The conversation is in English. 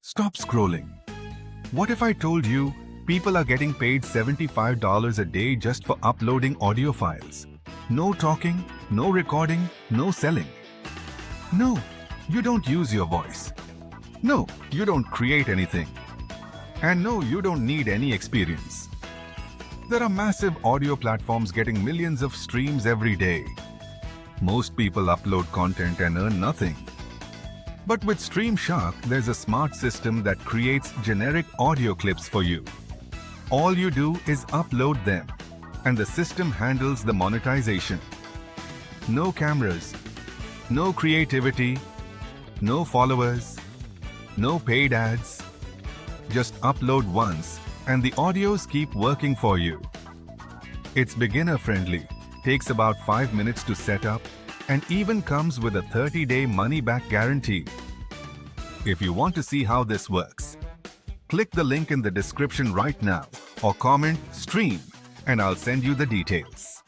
Stop scrolling. What if I told you people are getting paid $75 a day just for uploading audio files? No talking, no recording, no selling. No, you don't use your voice. No, you don't create anything. And no, you don't need any experience. There are massive audio platforms getting millions of streams every day. Most people upload content and earn nothing. But with StreamShark, there's a smart system that creates generic audio clips for you. All you do is upload them, and the system handles the monetization. No cameras, no creativity, no followers, no paid ads. Just upload once, and the audios keep working for you. It's beginner-friendly, takes about 5 minutes to set up, and even comes with a 30-day money-back guarantee. If you want to see how this works, click the link in the description right now or comment "Stream" and I'll send you the details.